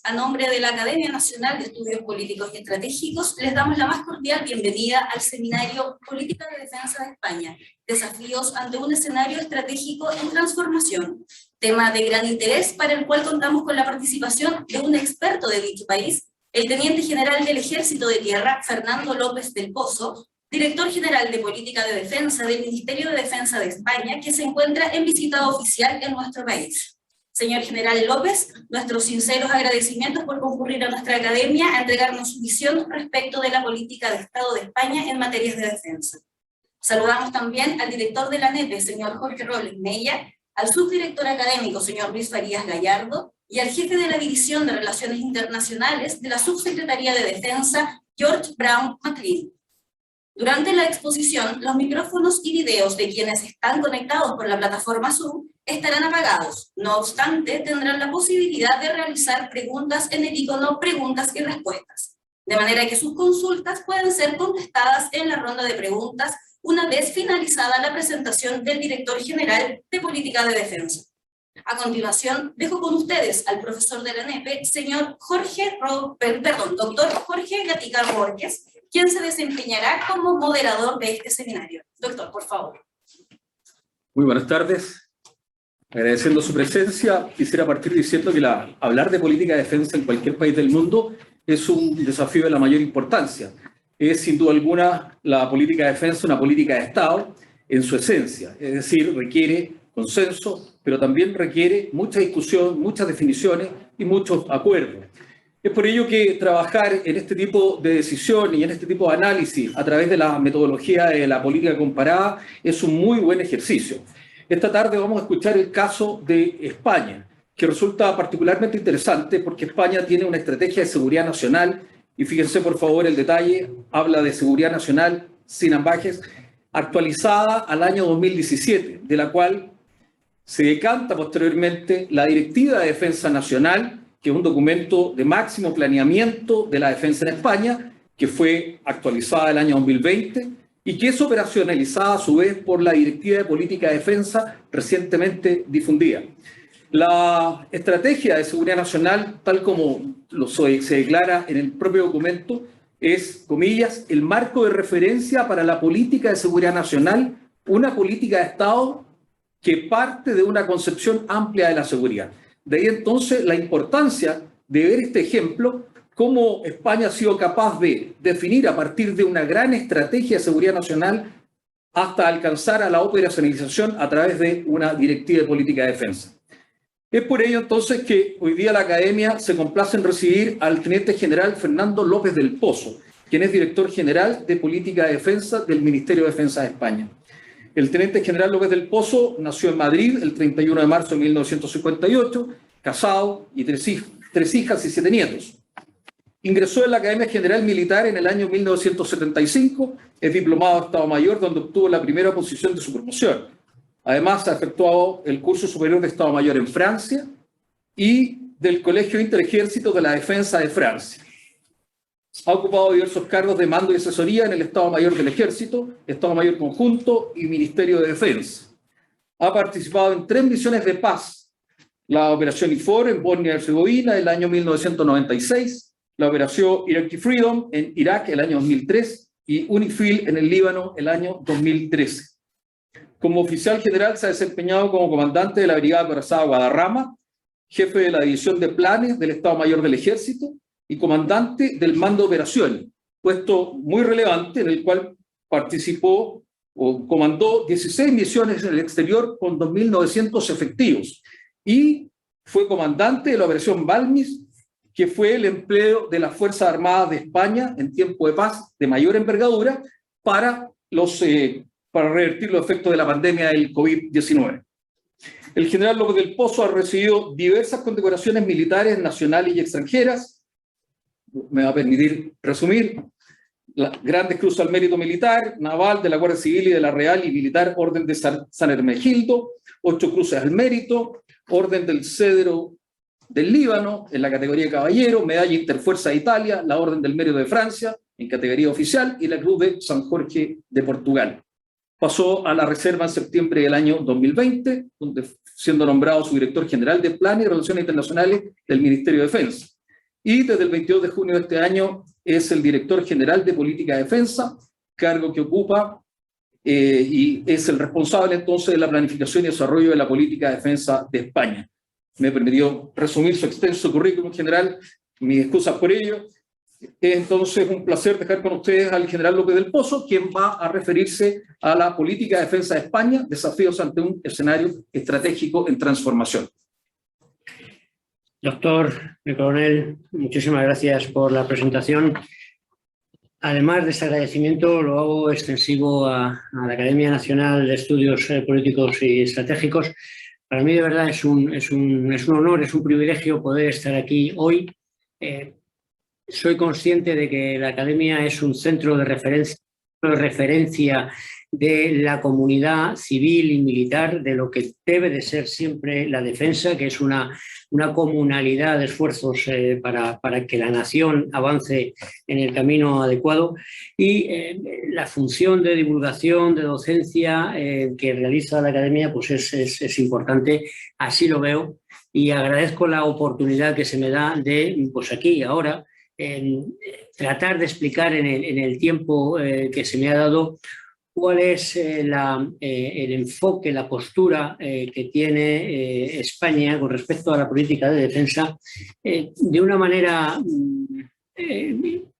a nombre de la Academia Nacional de Estudios Políticos y Estratégicos, les damos la más cordial bienvenida al seminario Política de Defensa de España, desafíos ante un escenario estratégico en transformación, tema de gran interés para el cual contamos con la participación de un experto de dicho país, el Teniente General del Ejército de Tierra, Fernando López del Pozo, Director General de Política de Defensa del Ministerio de Defensa de España, que se encuentra en visita oficial en nuestro país. Señor General López, nuestros sinceros agradecimientos por concurrir a nuestra academia a entregarnos su visión respecto de la política de Estado de España en materias de defensa. Saludamos también al director de la ANEPE, señor Jorge Robles Mella, al subdirector académico, señor Luis Farías Gallardo, y al jefe de la División de Relaciones Internacionales de la Subsecretaría de Defensa, George Brown McLean. Durante la exposición, los micrófonos y videos de quienes están conectados por la plataforma Zoom estarán apagados. No obstante, tendrán la posibilidad de realizar preguntas en el icono Preguntas y Respuestas, de manera que sus consultas pueden ser contestadas en la ronda de preguntas una vez finalizada la presentación del Director General de Política de Defensa. A continuación, dejo con ustedes al profesor de la ANEPE, señor doctor Jorge Gatica Borges, quien se desempeñará como moderador de este seminario. Doctor, por favor. Muy buenas tardes. Agradeciendo su presencia, quisiera partir diciendo que hablar de política de defensa en cualquier país del mundo es un desafío de la mayor importancia. Es sin duda alguna la política de defensa una política de Estado en su esencia, es decir, requiere consenso, pero también requiere mucha discusión, muchas definiciones y muchos acuerdos. Es por ello que trabajar en este tipo de decisión y en este tipo de análisis a través de la metodología de la política comparada es un muy buen ejercicio. Esta tarde vamos a escuchar el caso de España, que resulta particularmente interesante porque España tiene una estrategia de seguridad nacional, y fíjense por favor el detalle, habla de seguridad nacional sin ambajes, actualizada al año 2017, de la cual se decanta posteriormente la Directiva de Defensa Nacional, que es un documento de máximo planeamiento de la defensa en España, que fue actualizada el año 2020 y que es operacionalizada a su vez por la Directiva de Política de Defensa recientemente difundida. La estrategia de seguridad nacional, tal como se declara en el propio documento, es, comillas, el marco de referencia para la política de seguridad nacional, una política de Estado que parte de una concepción amplia de la seguridad. De ahí entonces la importancia de ver este ejemplo, cómo España ha sido capaz de definir a partir de una gran estrategia de seguridad nacional hasta alcanzar a la operacionalización a través de una directiva de política de defensa. Es por ello entonces que hoy día la Academia se complace en recibir al Teniente General Fernando López del Pozo, quien es Director General de Política de Defensa del Ministerio de Defensa de España. El Teniente General López del Pozo nació en Madrid el 31 de marzo de 1958, casado y tres hijas y 7 nietos. Ingresó en la Academia General Militar en el año 1975, es diplomado de Estado Mayor, donde obtuvo la primera posición de su promoción. Además, ha efectuado el curso superior de Estado Mayor en Francia y del Colegio Interejército de la Defensa de Francia. Ha ocupado diversos cargos de mando y asesoría en el Estado Mayor del Ejército, Estado Mayor Conjunto y Ministerio de Defensa. Ha participado en 3 misiones de paz: la Operación IFOR en Bosnia y Herzegovina el año 1996, la Operación Iraqi Freedom en Irak el año 2003 y UNIFIL en el Líbano el año 2013. Como oficial general se ha desempeñado como comandante de la Brigada Acorazada Guadarrama, jefe de la División de Planes del Estado Mayor del Ejército y comandante del Mando de Operaciones, puesto muy relevante en el cual participó o comandó 16 misiones en el exterior con 2.900 efectivos y fue comandante de la Operación Balmis, que fue el empleo de las Fuerzas Armadas de España en tiempo de paz de mayor envergadura para revertir los efectos de la pandemia del COVID-19. El general López del Pozo ha recibido diversas condecoraciones militares nacionales y extranjeras. Me va a permitir resumir: grandes cruces al mérito militar, naval, de la Guardia Civil y de la Real y Militar Orden de San Hermenegildo, 8 cruces al mérito, Orden del Cedro del Líbano en la categoría de caballero, Medalla Interfuerza de Italia, la Orden del Mérito de Francia en categoría oficial y la Cruz de San Jorge de Portugal. Pasó a la Reserva en septiembre del año 2020, donde siendo nombrado su director general de Planes y Relaciones Internacionales del Ministerio de Defensa. y desde el 22 de junio de este año es el director general de Política de Defensa, cargo que ocupa y es el responsable entonces de la planificación y desarrollo de la política de defensa de España. Me permitió resumir su extenso currículum general, mis excusas por ello. Entonces, un placer dejar con ustedes al general López del Pozo, quien va a referirse a la política de defensa de España, desafíos ante un escenario estratégico en transformación. Doctor coronel, muchísimas gracias por la presentación. Además de este agradecimiento, lo hago extensivo a la Academia Nacional de Estudios Políticos y Estratégicos. Para mí, de verdad, es un honor, es un privilegio poder estar aquí hoy. Soy consciente de que la Academia es un centro de referencia de la comunidad civil y militar, de lo que debe de ser siempre la defensa, que es una comunalidad de esfuerzos para que la nación avance en el camino adecuado, y la función de divulgación, de docencia que realiza la Academia pues es importante, así lo veo, y agradezco la oportunidad que se me da de, pues aquí, ahora, tratar de explicar en el tiempo que se me ha dado cuál es el enfoque, la postura que tiene España con respecto a la política de defensa de una manera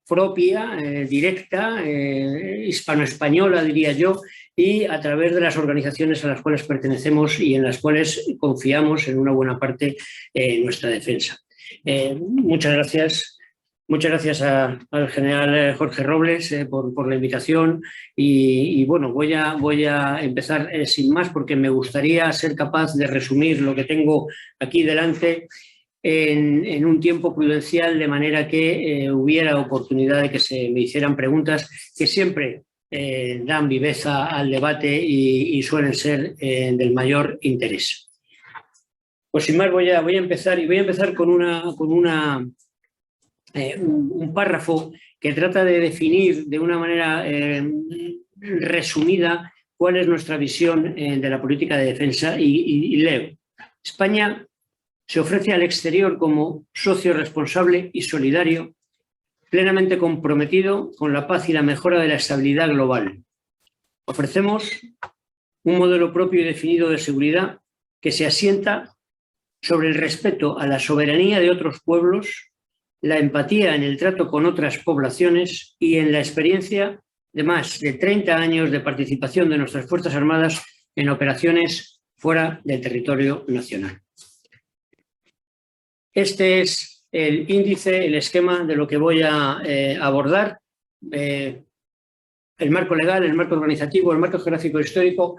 propia, directa, hispano-española, diría yo, y a través de las organizaciones a las cuales pertenecemos y en las cuales confiamos en una buena parte nuestra defensa. Muchas gracias. Muchas gracias al general Jorge Robles por la invitación y bueno, voy a empezar sin más porque me gustaría ser capaz de resumir lo que tengo aquí delante en un tiempo prudencial, de manera que hubiera oportunidad de que se me hicieran preguntas que siempre dan viveza al debate y suelen ser del mayor interés. Pues sin más voy a empezar, y voy a empezar con un párrafo que trata de definir de una manera resumida cuál es nuestra visión de la política de defensa y leo. España se ofrece al exterior como socio responsable y solidario, plenamente comprometido con la paz y la mejora de la estabilidad global. Ofrecemos un modelo propio y definido de seguridad que se asienta sobre el respeto a la soberanía de otros pueblos, la empatía en el trato con otras poblaciones y en la experiencia de más de 30 años de participación de nuestras Fuerzas Armadas en operaciones fuera del territorio nacional. Este es el índice, el esquema de lo que voy a abordar. El marco legal, el marco organizativo, el marco geográfico histórico.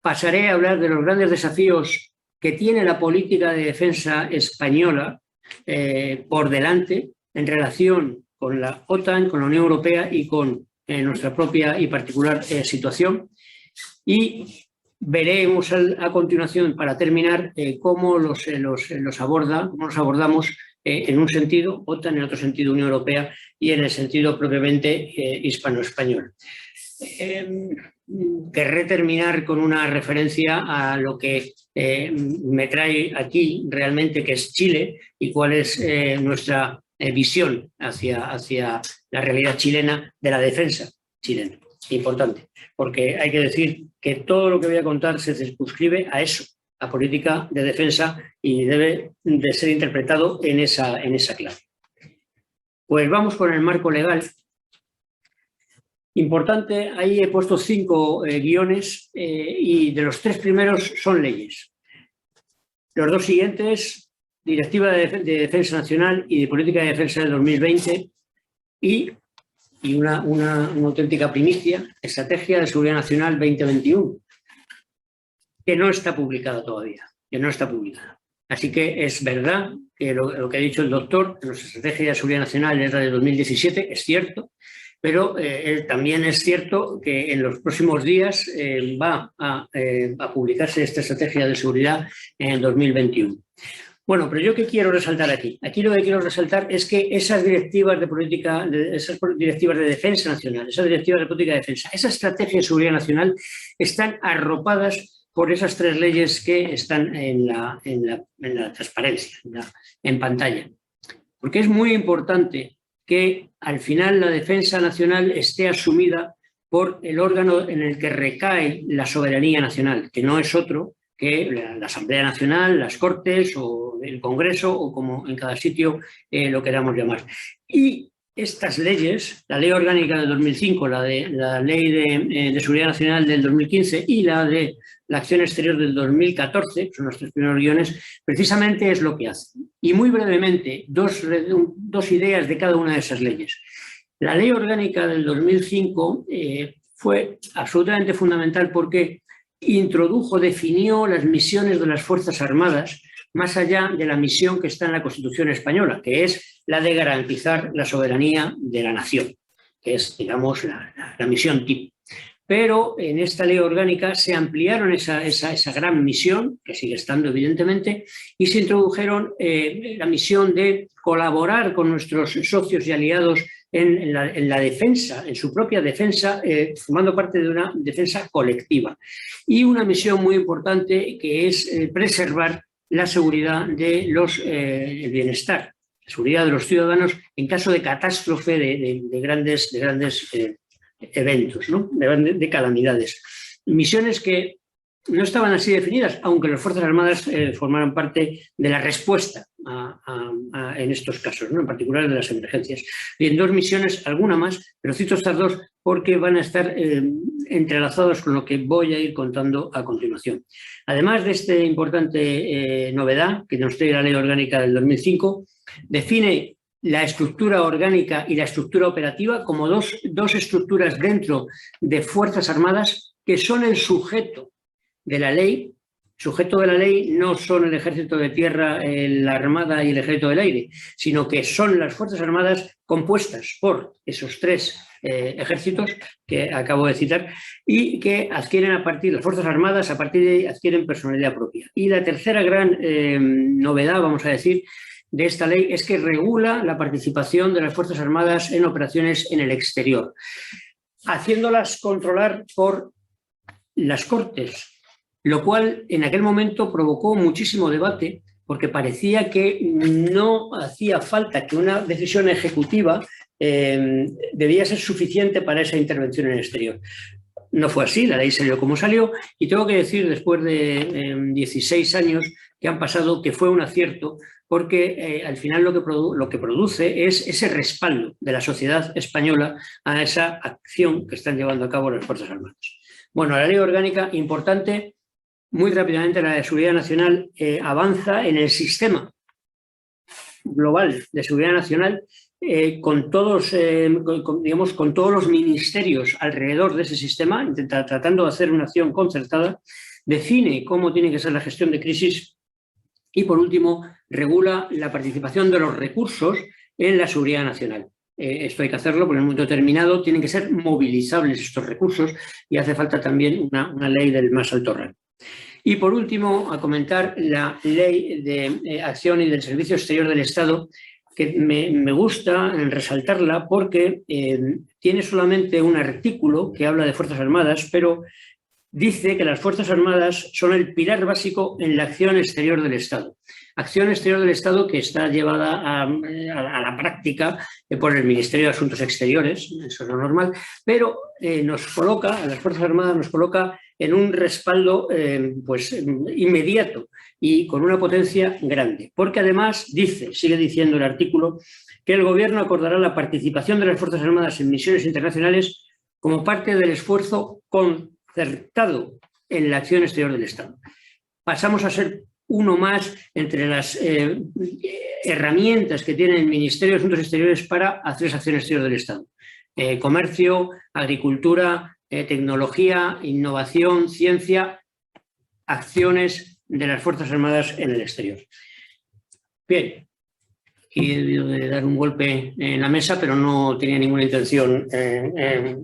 Pasaré a hablar de los grandes desafíos que tiene la política de defensa española por delante en relación con la OTAN, con la Unión Europea y con nuestra propia y particular situación. Y veremos a continuación, para terminar, cómo los abordamos en un sentido OTAN, en otro sentido Unión Europea y en el sentido propiamente hispano-español. Querré terminar con una referencia a lo que me trae aquí realmente, que es Chile, y cuál es nuestra visión hacia la realidad chilena de la defensa chilena. Importante, porque hay que decir que todo lo que voy a contar se circunscribe a eso, a política de defensa, y debe de ser interpretado en esa clave. Pues vamos con el marco legal. Importante, ahí he puesto 5 guiones y de los 3 primeros son leyes. Los 2 siguientes, Directiva de Defensa Nacional y de Política de Defensa del 2020 y una auténtica primicia, Estrategia de Seguridad Nacional 2021, que no está publicada todavía, Así que es verdad que lo que ha dicho el doctor, que nuestra Estrategia de Seguridad Nacional es la de 2017, es cierto, pero también es cierto que en los próximos días va a publicarse esta estrategia de seguridad en el 2021. Bueno, pero yo ¿qué quiero resaltar aquí? Aquí lo que quiero resaltar es que esas directivas de política, esas directivas de defensa nacional, esas directivas de política de defensa, esa estrategia de seguridad nacional están arropadas por esas 3 leyes que están en la transparencia, en pantalla. porque es muy importante que al final la defensa nacional esté asumida por el órgano en el que recae la soberanía nacional, que no es otro que la Asamblea Nacional, las Cortes o el Congreso o como en cada sitio lo queramos llamar. Y estas leyes, la Ley Orgánica del 2005, la Ley de Seguridad Nacional del 2015 y la de la Acción Exterior del 2014, que son los tres primeros guiones, precisamente es lo que hacen. Y muy brevemente, dos ideas de cada una de esas leyes. La Ley Orgánica del 2005 fue absolutamente fundamental porque definió las misiones de las Fuerzas Armadas más allá de la misión que está en la Constitución española, que es la de garantizar la soberanía de la nación, que es, digamos, la misión tipo. Pero en esta ley orgánica se ampliaron esa gran misión, que sigue estando evidentemente, y se introdujeron la misión de colaborar con nuestros socios y aliados en la defensa, en su propia defensa, formando parte de una defensa colectiva. Y una misión muy importante que es preservar la seguridad de el bienestar, la seguridad de los ciudadanos en caso de catástrofe, de grandes eventos, ¿no? de calamidades. Misiones que no estaban así definidas, aunque las Fuerzas Armadas formaran parte de la respuesta en estos casos, ¿no? En particular de las emergencias. Y en dos misiones, alguna más, pero cito estas dos porque van a estar entrelazados con lo que voy a ir contando a continuación. Además de esta importante novedad que nos trae la Ley Orgánica del 2005, define la estructura orgánica y la estructura operativa como dos estructuras dentro de Fuerzas Armadas que son el sujeto de la ley. Sujeto de la ley no son el Ejército de Tierra, la Armada y el Ejército del Aire, sino que son las Fuerzas Armadas compuestas por esos tres ejércitos que acabo de citar y que adquieren las Fuerzas Armadas a partir de ahí adquieren personalidad propia. Y la tercera gran novedad, vamos a decir, de esta ley es que regula la participación de las Fuerzas Armadas en operaciones en el exterior, haciéndolas controlar por las Cortes, lo cual en aquel momento provocó muchísimo debate porque parecía que no hacía falta, que una decisión ejecutiva debía ser suficiente para esa intervención en el exterior. No fue así, la ley salió como salió y tengo que decir después de 16 años que han pasado que fue un acierto porque al final lo que produce es ese respaldo de la sociedad española a esa acción que están llevando a cabo las Fuerzas Armadas. Bueno, la ley orgánica, importante, muy rápidamente la de Seguridad Nacional avanza en el sistema global de seguridad nacional con todos los ministerios alrededor de ese sistema, tratando de hacer una acción concertada, define cómo tiene que ser la gestión de crisis y, por último, regula la participación de los recursos en la seguridad nacional. Esto hay que hacerlo porque en un momento determinado tienen que ser movilizables estos recursos y hace falta también una ley del más alto rango. Y por último, a comentar la Ley de Acción y del Servicio Exterior del Estado, que me gusta resaltarla porque tiene solamente un artículo que habla de Fuerzas Armadas, pero dice que las Fuerzas Armadas son el pilar básico en la acción exterior del Estado. Acción exterior del Estado que está llevada a la práctica por el Ministerio de Asuntos Exteriores, eso es lo normal, pero nos coloca, a las Fuerzas Armadas nos coloca en un respaldo inmediato y con una potencia grande. Porque además sigue diciendo el artículo, que el Gobierno acordará la participación de las Fuerzas Armadas en misiones internacionales como parte del esfuerzo concertado en la acción exterior del Estado. Pasamos a ser uno más entre las herramientas que tiene el Ministerio de Asuntos Exteriores para hacer esa acción exterior del Estado. Comercio, agricultura, tecnología, innovación, ciencia, acciones de las Fuerzas Armadas en el exterior. Bien, aquí he debido de dar un golpe en la mesa, pero no tenía ninguna intención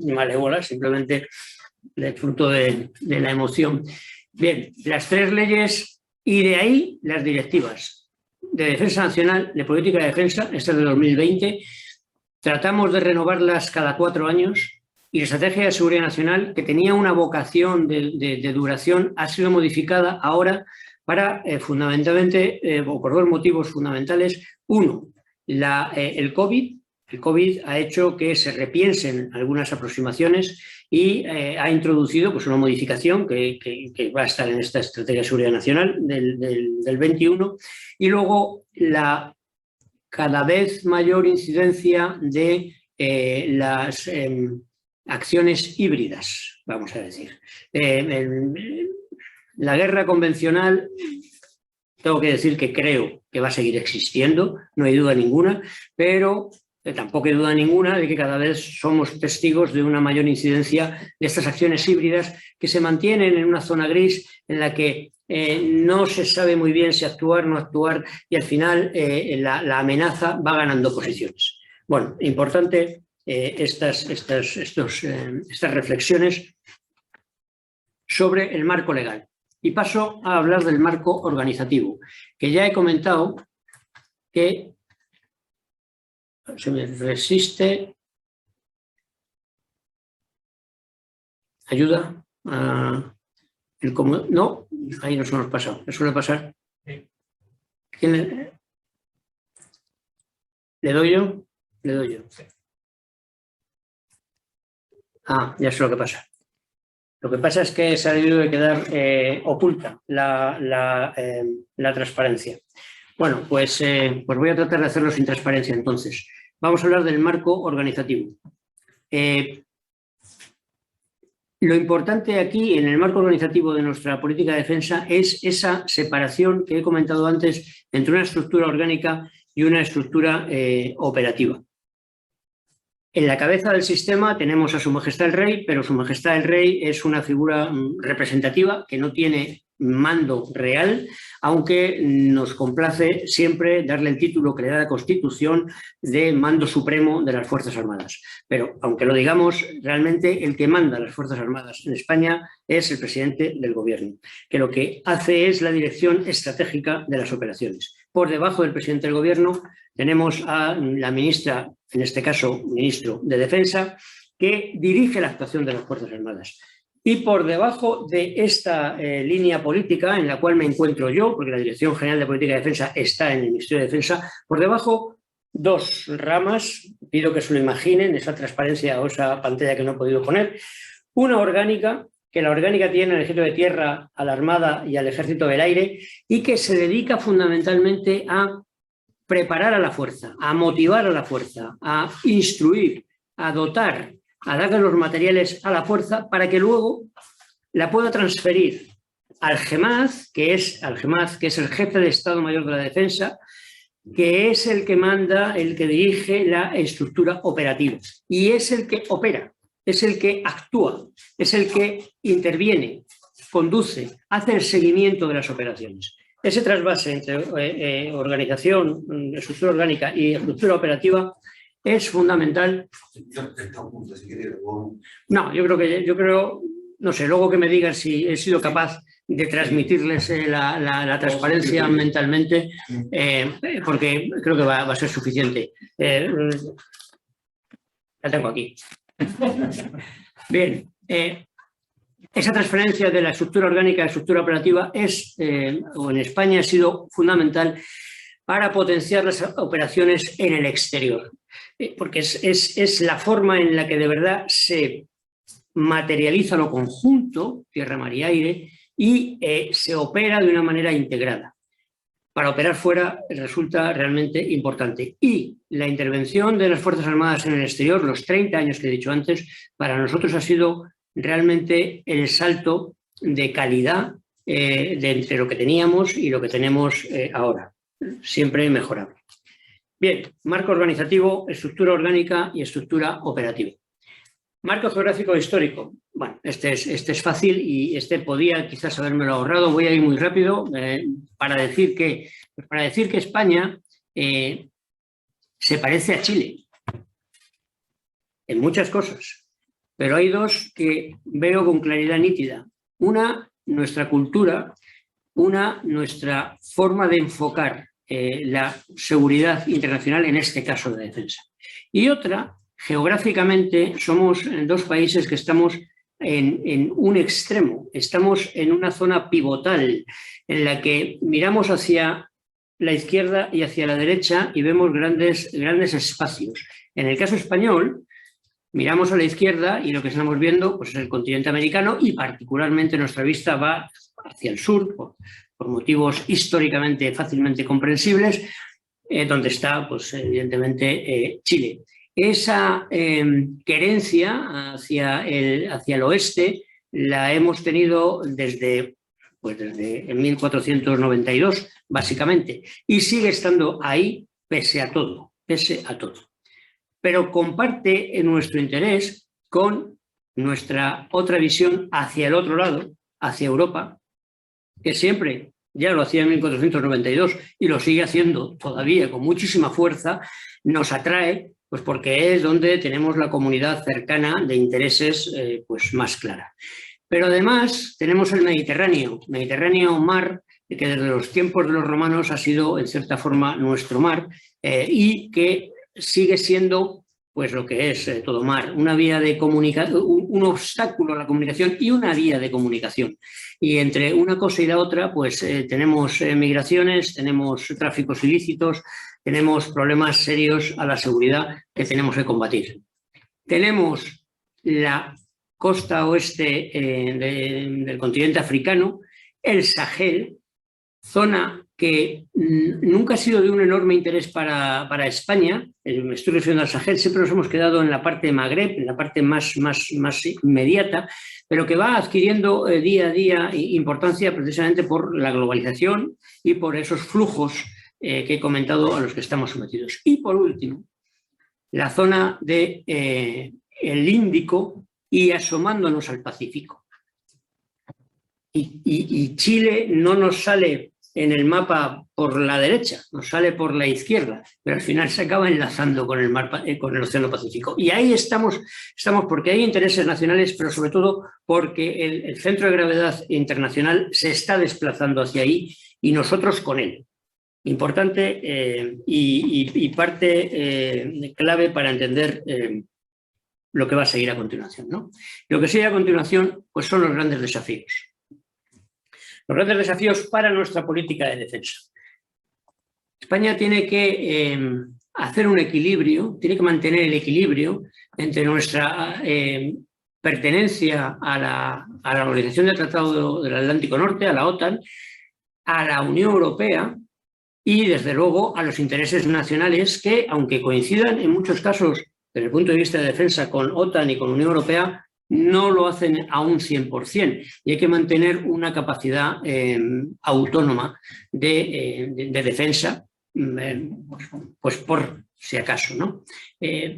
malévola, simplemente el fruto de la emoción. Bien, las tres leyes y de ahí las directivas de Defensa Nacional, de Política de Defensa, esta es de 2020, tratamos de renovarlas cada 4 años y la Estrategia de Seguridad Nacional, que tenía una vocación de duración, ha sido modificada ahora para fundamentalmente, o por dos motivos fundamentales. Uno, El COVID ha hecho que se repiensen algunas aproximaciones y ha introducido pues, una modificación que va a estar en esta Estrategia de Seguridad Nacional del 21, y luego la cada vez mayor incidencia de las acciones híbridas, vamos a decir. La guerra convencional, tengo que decir que creo que va a seguir existiendo, no hay duda ninguna, pero tampoco hay duda ninguna de que cada vez somos testigos de una mayor incidencia de estas acciones híbridas que se mantienen en una zona gris en la que no se sabe muy bien si actuar o no actuar, y al final la amenaza va ganando posiciones. Bueno, importante estas reflexiones sobre el marco legal. Y paso a hablar del marco organizativo, que ya he comentado que se me resiste. Ayuda. No, ahí nos hemos pasado. ¿Le suele pasar? ¿Quién le doy yo? Le doy yo. Ah, ya sé lo que pasa. Lo que pasa es que se ha debido de quedar oculta la transparencia. Bueno, pues voy a tratar de hacerlo sin transparencia entonces. Vamos a hablar del marco organizativo. Lo importante aquí, en el marco organizativo de nuestra política de defensa, es esa separación que he comentado antes entre una estructura orgánica y una estructura operativa. En la cabeza del sistema tenemos a Su Majestad el Rey, pero Su Majestad el Rey es una figura representativa que no tiene mando real, aunque nos complace siempre darle el título que le da la Constitución de mando supremo de las Fuerzas Armadas. Pero, aunque lo digamos, realmente el que manda las Fuerzas Armadas en España es el presidente del Gobierno, que lo que hace es la dirección estratégica de las operaciones. Por debajo del presidente del Gobierno tenemos a la ministra, en este caso, ministro de Defensa, que dirige la actuación de las Fuerzas Armadas. Y por debajo de esta línea política en la cual me encuentro yo, porque la Dirección General de Política de Defensa está en el Ministerio de Defensa, por debajo dos ramas, pido que se lo imaginen, esa transparencia o esa pantalla que no he podido poner, una orgánica, que la orgánica tiene al Ejército de Tierra, a la Armada y al Ejército del Aire, y que se dedica fundamentalmente a preparar a la fuerza, a motivar a la fuerza, a instruir, a dotar, a darle los materiales a la fuerza para que luego la pueda transferir al GEMAZ, que es el jefe de Estado Mayor de la Defensa, que es el que manda, el que dirige la estructura operativa. Y es el que opera, es el que actúa, es el que interviene, conduce, hace el seguimiento de las operaciones. Ese trasvase entre organización, estructura orgánica y estructura operativa es fundamental. No, yo creo, no sé, luego que me digan si he sido capaz de transmitirles la transparencia mentalmente, porque creo que va a ser suficiente. La tengo aquí. Bien, esa transferencia de la estructura orgánica a la estructura operativa o en España ha sido fundamental para potenciar las operaciones en el exterior. Porque es la forma en la que de verdad se materializa lo conjunto, tierra, mar y aire, y se opera de una manera integrada. Para operar fuera resulta realmente importante. Y la intervención de las Fuerzas Armadas en el exterior, los 30 años que he dicho antes, para nosotros ha sido realmente el salto de calidad de entre lo que teníamos y lo que tenemos ahora. Siempre mejorable. Bien, marco organizativo, estructura orgánica y estructura operativa. Marco geográfico histórico. Bueno, este es fácil y podía quizás habérmelo ahorrado. Voy a ir muy rápido para decir que España se parece a Chile en muchas cosas, pero hay dos que veo con claridad nítida. Una, nuestra cultura, nuestra forma de enfocar la seguridad internacional, en este caso de defensa. Y otra, geográficamente, somos dos países que estamos en un extremo, estamos en una zona pivotal en la que miramos hacia la izquierda y hacia la derecha y vemos grandes espacios. En el caso español, miramos a la izquierda y lo que estamos viendo pues, es el continente americano y particularmente nuestra vista va hacia el sur, por motivos históricamente fácilmente comprensibles, donde está, pues, evidentemente, Chile. Esa querencia hacia el oeste la hemos tenido desde 1492, básicamente, y sigue estando ahí pese a todo. Pero comparte nuestro interés con nuestra otra visión hacia el otro lado, hacia Europa, que siempre ya lo hacía en 1492 y lo sigue haciendo todavía con muchísima fuerza, nos atrae, pues porque es donde tenemos la comunidad cercana de intereses pues más clara. Pero además tenemos el Mediterráneo mar, que desde los tiempos de los romanos ha sido en cierta forma nuestro mar y que sigue siendo pues lo que es todo mar, una vía de comunicación, un obstáculo a la comunicación y una vía de comunicación. Y entre una cosa y la otra, pues tenemos migraciones, tenemos tráficos ilícitos, tenemos problemas serios a la seguridad que tenemos que combatir. Tenemos la costa oeste del continente africano, el Sahel, zona que nunca ha sido de un enorme interés para España. Me estoy refiriendo al Sahel, siempre nos hemos quedado en la parte de Magreb, en la parte más inmediata, pero que va adquiriendo día a día importancia precisamente por la globalización y por esos flujos que he comentado a los que estamos sometidos. Y por último, la zona del Índico y asomándonos al Pacífico. Y Chile no nos sale en el mapa por la derecha, nos sale por la izquierda, pero al final se acaba enlazando con el Océano Pacífico. Y ahí estamos porque hay intereses nacionales, pero sobre todo porque el centro de gravedad internacional se está desplazando hacia ahí y nosotros con él. Importante y parte clave para entender lo que va a seguir a continuación, ¿no? Lo que sigue a continuación pues son los grandes desafíos. Los grandes desafíos para nuestra política de defensa. España tiene que hacer un equilibrio, tiene que mantener el equilibrio entre nuestra pertenencia a la Organización del Tratado del Atlántico Norte, a la OTAN, a la Unión Europea y, desde luego, a los intereses nacionales que, aunque coincidan en muchos casos desde el punto de vista de defensa con OTAN y con Unión Europea, no lo hacen a un 100% y hay que mantener una capacidad autónoma de defensa, pues por si acaso, ¿no?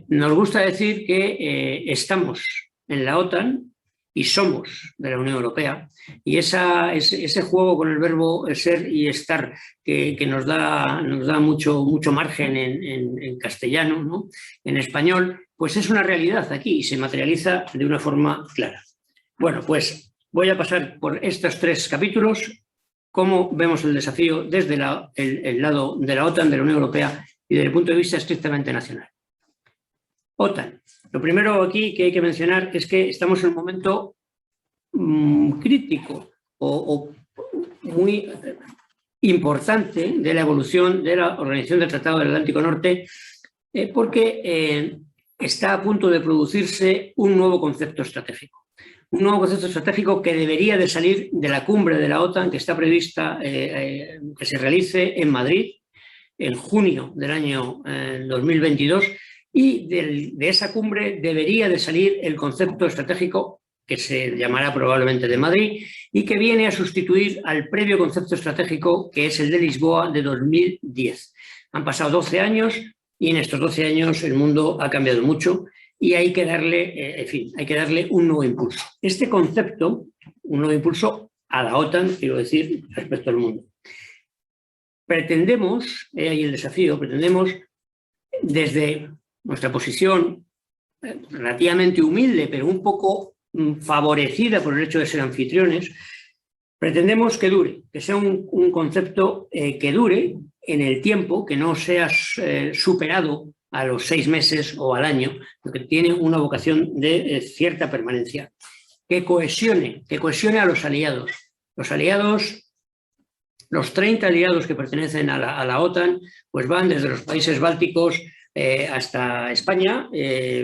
Nos gusta decir que estamos en la OTAN y somos de la Unión Europea y ese juego con el verbo ser y estar que nos da mucho margen en castellano, ¿no? En español, pues es una realidad aquí y se materializa de una forma clara. Bueno, pues voy a pasar por estos 3 capítulos, cómo vemos el desafío desde el lado de la OTAN, de la Unión Europea y desde el punto de vista estrictamente nacional. OTAN. Lo primero aquí que hay que mencionar es que estamos en un momento crítico o muy importante de la evolución de la Organización del Tratado del Atlántico Norte porque está a punto de producirse un nuevo concepto estratégico. Un nuevo concepto estratégico que debería de salir de la cumbre de la OTAN que está prevista que se realice en Madrid en junio del año 2022 y de esa cumbre debería de salir el concepto estratégico que se llamará probablemente de Madrid y que viene a sustituir al previo concepto estratégico que es el de Lisboa de 2010. Han pasado 12 años y en estos 12 años el mundo ha cambiado mucho y hay que darle, hay que darle un nuevo impulso. Este concepto, un nuevo impulso a la OTAN, quiero decir, respecto al mundo. Pretendemos, ahí el desafío, pretendemos desde nuestra posición relativamente humilde, pero un poco favorecida por el hecho de ser anfitriones, pretendemos que dure, que sea un concepto que dure en el tiempo, que no sea superado a los 6 meses o al año, porque tiene una vocación de cierta permanencia, que cohesione a los aliados. Los aliados Los 30 aliados que pertenecen a la OTAN pues van desde los países bálticos hasta España,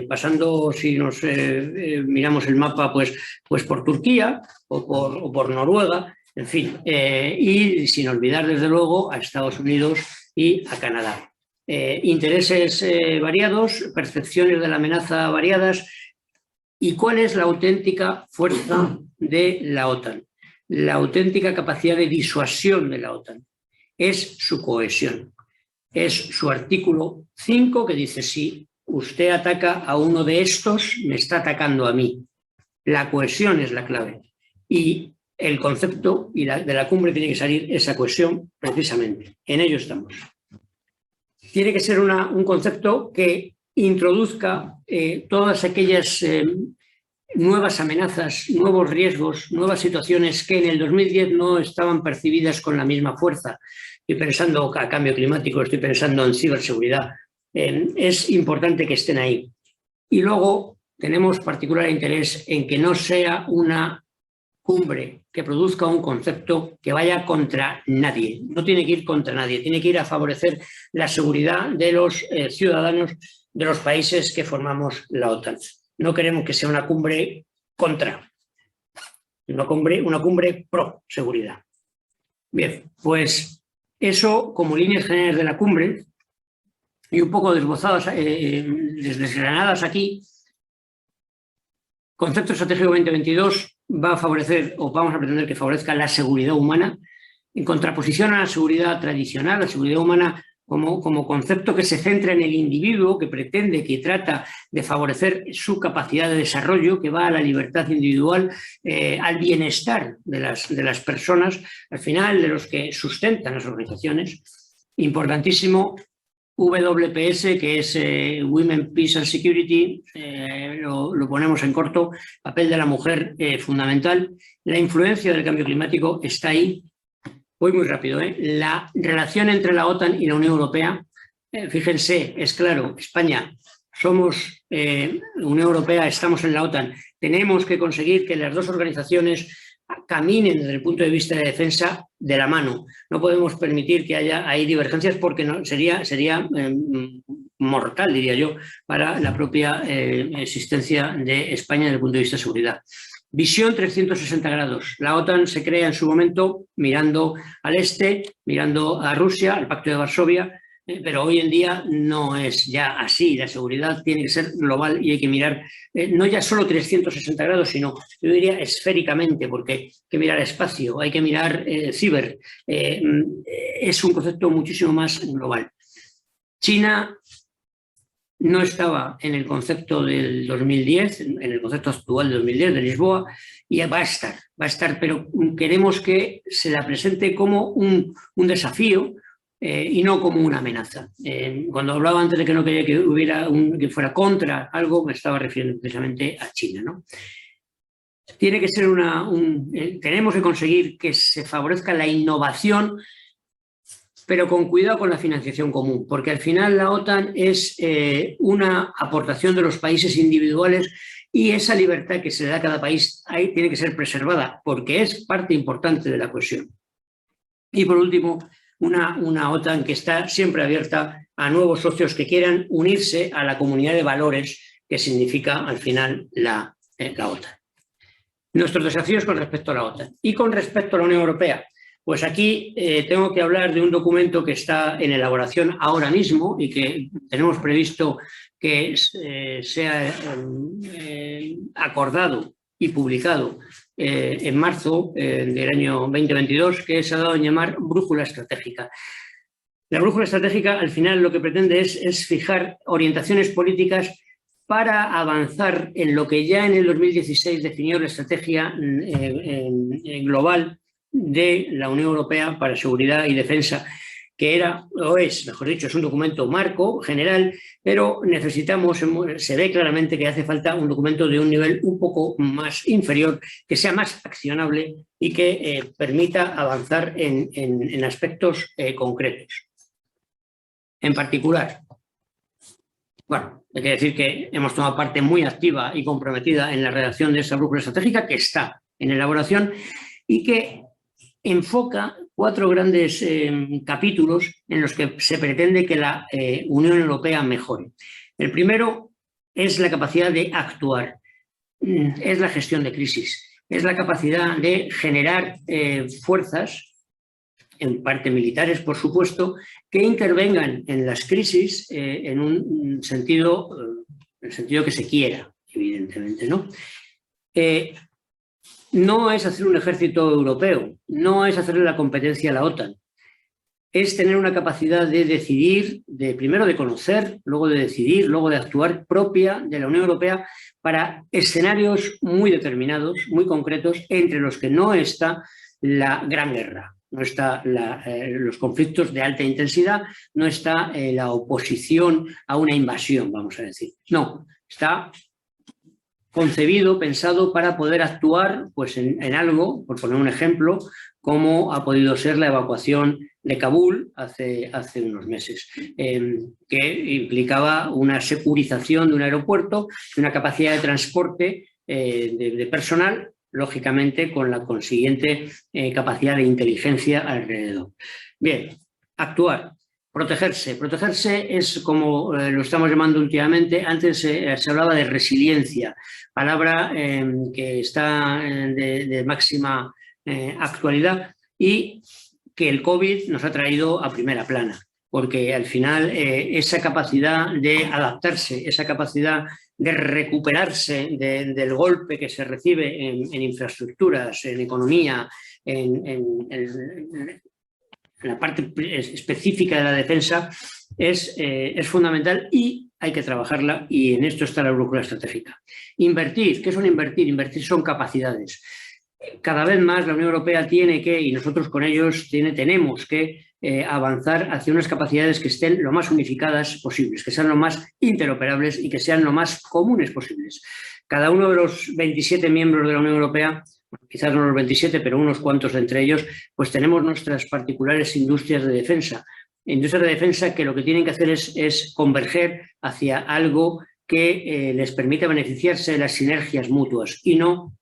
pasando, si nos miramos el mapa, pues por Turquía o por Noruega, en fin, y sin olvidar desde luego a Estados Unidos y a Canadá. Intereses variados, percepciones de la amenaza variadas. ¿Y cuál es la auténtica fuerza de la OTAN? La auténtica capacidad de disuasión de la OTAN es su cohesión. Es su artículo 5 que dice: si usted ataca a uno de estos, me está atacando a mí. La cohesión es la clave. Y el concepto de la cumbre tiene que salir esa cohesión precisamente. En ello estamos. Tiene que ser un concepto que introduzca todas aquellas nuevas amenazas, nuevos riesgos, nuevas situaciones que en el 2010 no estaban percibidas con la misma fuerza. Estoy pensando en cambio climático, estoy pensando en ciberseguridad. Es importante que estén ahí. Y luego tenemos particular interés en que no sea una cumbre que produzca un concepto que vaya contra nadie. No tiene que ir contra nadie, tiene que ir a favorecer la seguridad de los ciudadanos de los países que formamos la OTAN. No queremos que sea una cumbre contra, una cumbre pro seguridad. Bien, pues eso como líneas generales de la cumbre y un poco desbozadas, desgranadas aquí. Concepto estratégico 2022 va a favorecer, o vamos a pretender que favorezca, la seguridad humana en contraposición a la seguridad tradicional, la seguridad humana como concepto que se centra en el individuo, que pretende, que trata de favorecer su capacidad de desarrollo, que va a la libertad individual, al bienestar de las personas, al final de los que sustentan las organizaciones. Importantísimo, WPS, que es Women, Peace and Security, lo ponemos en corto, papel de la mujer fundamental. La influencia del cambio climático está ahí. Voy muy rápido. La relación entre la OTAN y la Unión Europea, fíjense, es claro, España, somos Unión Europea, estamos en la OTAN, tenemos que conseguir que las dos organizaciones caminen desde el punto de vista de defensa de la mano. No podemos permitir que haya ahí divergencias porque no, sería mortal, diría yo, para la propia existencia de España desde el punto de vista de seguridad. Visión 360 grados. La OTAN se crea en su momento mirando al este, mirando a Rusia, al Pacto de Varsovia, pero hoy en día no es ya así. La seguridad tiene que ser global y hay que mirar no ya solo 360 grados, sino yo diría esféricamente, porque hay que mirar espacio, hay que mirar ciber. Es un concepto muchísimo más global. China no estaba en el concepto del 2010, en el concepto actual del 2010 de Lisboa, y va a estar, pero queremos que se la presente como un desafío y no como una amenaza. Cuando hablaba antes de que no quería que fuera contra algo, me estaba refiriendo precisamente a China, ¿no? Tiene que ser tenemos que conseguir que se favorezca la innovación, pero con cuidado con la financiación común, porque al final la OTAN es una aportación de los países individuales y esa libertad que se le da a cada país ahí tiene que ser preservada, porque es parte importante de la cohesión. Y por último, una OTAN que está siempre abierta a nuevos socios que quieran unirse a la comunidad de valores que significa al final la OTAN. Nuestros desafíos con respecto a la OTAN y con respecto a la Unión Europea. Pues aquí tengo que hablar de un documento que está en elaboración ahora mismo y que tenemos previsto que sea acordado y publicado en marzo del año 2022, que se ha dado a llamar Brújula Estratégica. La brújula estratégica al final lo que pretende es fijar orientaciones políticas para avanzar en lo que ya en el 2016 definió la estrategia global de la Unión Europea para seguridad y defensa, que era, o es, mejor dicho, es un documento marco general, pero necesitamos, se ve claramente que hace falta un documento de un nivel un poco más inferior, que sea más accionable y que permita avanzar en aspectos concretos. En particular, bueno, hay que decir que hemos tomado parte muy activa y comprometida en la redacción de esa brújula estratégica que está en elaboración y que enfoca 4 grandes capítulos en los que se pretende que la Unión Europea mejore. El primero es la capacidad de actuar, es la gestión de crisis, es la capacidad de generar fuerzas, en parte militares, por supuesto, que intervengan en las crisis en un sentido, el sentido que se quiera, evidentemente, ¿no? No es hacer un ejército europeo, no es hacerle la competencia a la OTAN, es tener una capacidad de decidir, primero de conocer, luego de decidir, luego de actuar propia de la Unión Europea para escenarios muy determinados, muy concretos, entre los que no está la gran guerra, no está los conflictos de alta intensidad, no está la oposición a una invasión, vamos a decir. No, está concebido, pensado para poder actuar pues, en algo, por poner un ejemplo, como ha podido ser la evacuación de Kabul hace unos meses, que implicaba una securización de un aeropuerto, una capacidad de transporte de personal, lógicamente con la consiguiente capacidad de inteligencia alrededor. Bien, actuar. Protegerse. Protegerse es como lo estamos llamando últimamente. Antes se hablaba de resiliencia, palabra que está de máxima actualidad y que el COVID nos ha traído a primera plana, porque al final esa capacidad de adaptarse, esa capacidad de recuperarse del golpe que se recibe en infraestructuras, en economía, en la parte específica de la defensa es fundamental y hay que trabajarla y en esto está la brújula estratégica. Invertir, ¿qué son invertir? Invertir son capacidades. Cada vez más la Unión Europea tiene que, y nosotros con ellos tenemos que avanzar hacia unas capacidades que estén lo más unificadas posibles, que sean lo más interoperables y que sean lo más comunes posibles. Cada uno de los 27 miembros de la Unión Europea, quizás no los 27, pero unos cuantos de entre ellos, pues tenemos nuestras particulares industrias de defensa. Industrias de defensa que lo que tienen que hacer es converger hacia algo que les permita beneficiarse de las sinergias mutuas y no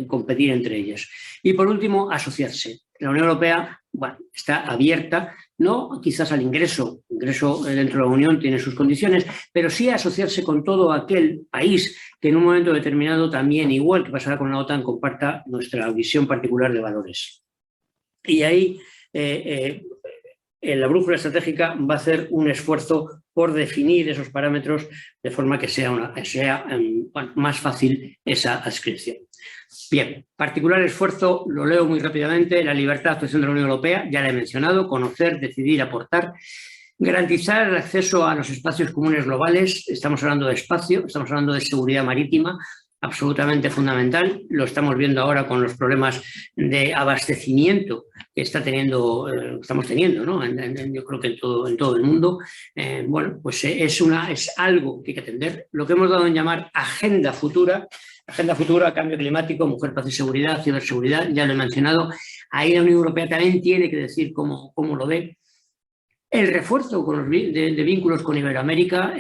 competir entre ellas. Y por último, asociarse. La Unión Europea está abierta, no quizás al ingreso dentro de la Unión tiene sus condiciones, pero sí a asociarse con todo aquel país que en un momento determinado también, igual que pasará con la OTAN, comparta nuestra visión particular de valores. Y ahí la brújula estratégica va a hacer un esfuerzo por definir esos parámetros de forma que sea más fácil esa adscripción. Bien, particular esfuerzo, lo leo muy rápidamente, la libertad de actuación de la Unión Europea, ya la he mencionado, conocer, decidir, aportar, garantizar el acceso a los espacios comunes globales, estamos hablando de espacio, estamos hablando de seguridad marítima, absolutamente fundamental, lo estamos viendo ahora con los problemas de abastecimiento que estamos teniendo, ¿no? Yo creo que en todo el mundo. Bueno, pues es algo que hay que atender, lo que hemos dado en llamar agenda futura, cambio climático, mujer, paz y seguridad, ciberseguridad, ya lo he mencionado, ahí la Unión Europea también tiene que decir cómo lo ve. El refuerzo de vínculos con Iberoamérica,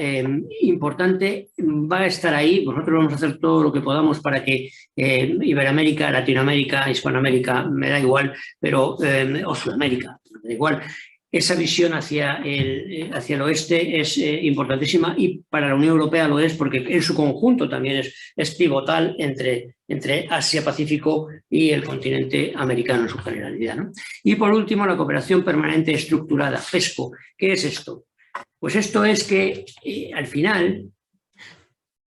importante, va a estar ahí. Nosotros vamos a hacer todo lo que podamos para que Iberoamérica, Latinoamérica, Hispanoamérica, me da igual, pero o Sudamérica, me da igual. Esa visión hacia el oeste es importantísima y para la Unión Europea lo es porque en su conjunto también es pivotal entre Asia-Pacífico y el continente americano en su generalidad, ¿no? Y por último, la cooperación permanente estructurada, PESCO. ¿Qué es esto? Pues esto es que al final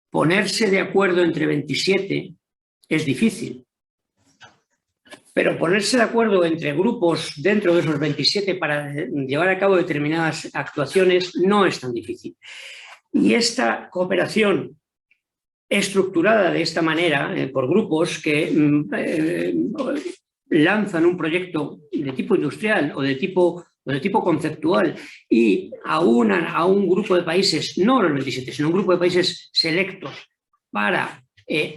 ponerse de acuerdo entre 27 es difícil. Pero ponerse de acuerdo entre grupos dentro de esos 27 para llevar a cabo determinadas actuaciones no es tan difícil. Y esta cooperación estructurada de esta manera, por grupos que lanzan un proyecto de tipo industrial o de tipo conceptual y a un grupo de países, no los 27, sino un grupo de países selectos para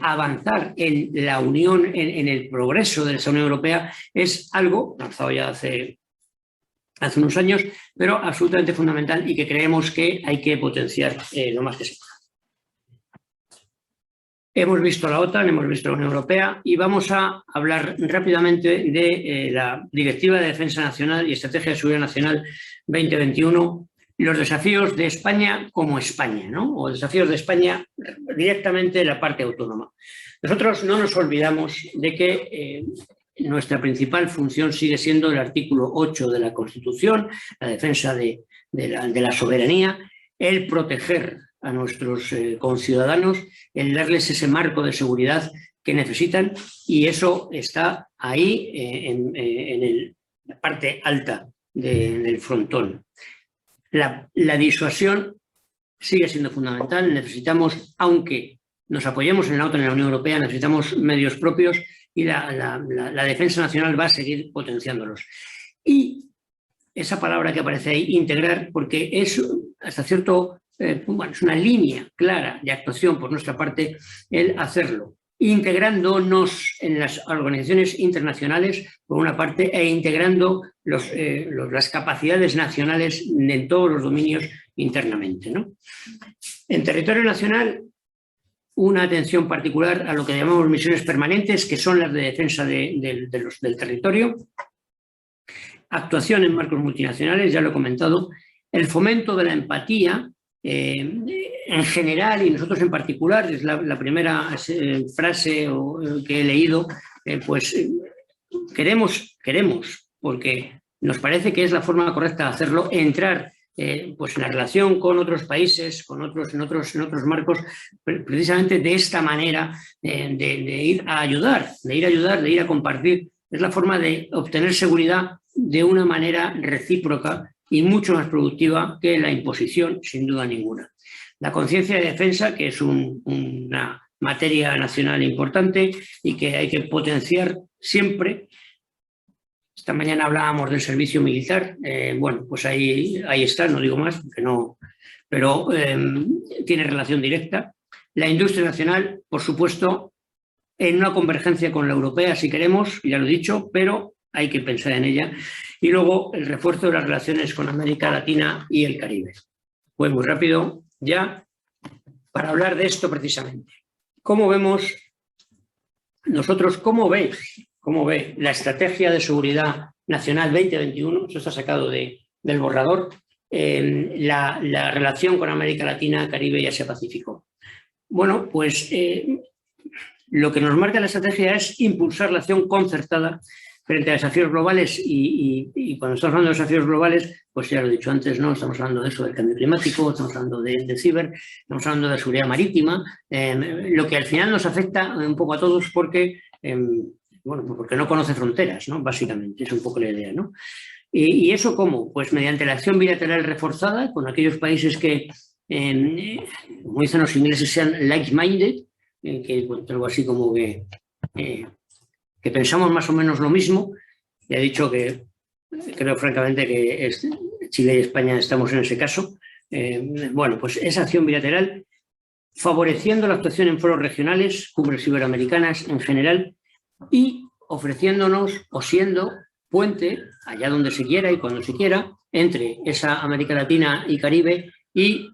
avanzar en la unión, en el progreso de esa Unión Europea, es algo lanzado ya hace unos años, pero absolutamente fundamental y que creemos que hay que potenciar lo más que se pueda. Hemos visto la OTAN, hemos visto la Unión Europea y vamos a hablar rápidamente de la Directiva de Defensa Nacional y Estrategia de Seguridad Nacional 2021, los desafíos de España como España, ¿no? O desafíos de España directamente en la parte autónoma. Nosotros no nos olvidamos de que nuestra principal función sigue siendo el artículo 8 de la Constitución, la defensa de la soberanía, el proteger a nuestros conciudadanos, el darles ese marco de seguridad que necesitan, y eso está ahí en la parte alta del frontón. La disuasión sigue siendo fundamental. Necesitamos, aunque nos apoyemos en la OTAN y en la Unión Europea, necesitamos medios propios y la defensa nacional va a seguir potenciándolos. Y esa palabra que aparece ahí, integrar, porque es hasta cierto bueno, es una línea clara de actuación por nuestra parte el hacerlo, integrándonos en las organizaciones internacionales, por una parte, e integrando las capacidades nacionales en todos los dominios internamente, ¿no? En territorio nacional, una atención particular a lo que llamamos misiones permanentes, que son las de defensa del territorio, actuación en marcos multinacionales, ya lo he comentado, el fomento de la empatía, en general y nosotros en particular, es la primera frase que he leído, pues queremos, porque nos parece que es la forma correcta de hacerlo, entrar pues en la relación con otros países, en otros marcos, precisamente de esta manera de ir a ayudar, de ir a compartir. Es la forma de obtener seguridad de una manera recíproca y mucho más productiva que la imposición, sin duda ninguna. La conciencia de defensa, que es una materia nacional importante y que hay que potenciar siempre. Esta mañana hablábamos del servicio militar. Bueno, pues ahí está, no digo más, porque no, pero tiene relación directa. La industria nacional, por supuesto, en una convergencia con la europea, si queremos, ya lo he dicho, pero hay que pensar en ella. Y luego el refuerzo de las relaciones con América Latina y el Caribe. Voy muy rápido ya para hablar de esto precisamente. ¿Cómo vemos nosotros, cómo ve la Estrategia de Seguridad Nacional 2021? Eso está sacado del borrador. La relación con América Latina, Caribe y Asia-Pacífico. Bueno, pues lo que nos marca la estrategia es impulsar la acción concertada frente a desafíos globales y cuando estamos hablando de desafíos globales, pues ya lo he dicho antes, ¿no? Estamos hablando de eso, del cambio climático, estamos hablando de ciber, estamos hablando de la seguridad marítima, lo que al final nos afecta un poco a todos porque, bueno, porque no conoce fronteras, ¿no? Básicamente, es un poco la idea, ¿no? ¿Y eso cómo? Pues mediante la acción bilateral reforzada con aquellos países que, como dicen los ingleses, sean like-minded, que pues, algo así como que pensamos más o menos lo mismo. Ya he dicho que creo francamente que Chile y España estamos en ese caso. Bueno, pues esa acción bilateral, favoreciendo la actuación en foros regionales, cumbres iberoamericanas en general, y ofreciéndonos o siendo puente, allá donde se quiera y cuando se quiera, entre esa América Latina y Caribe y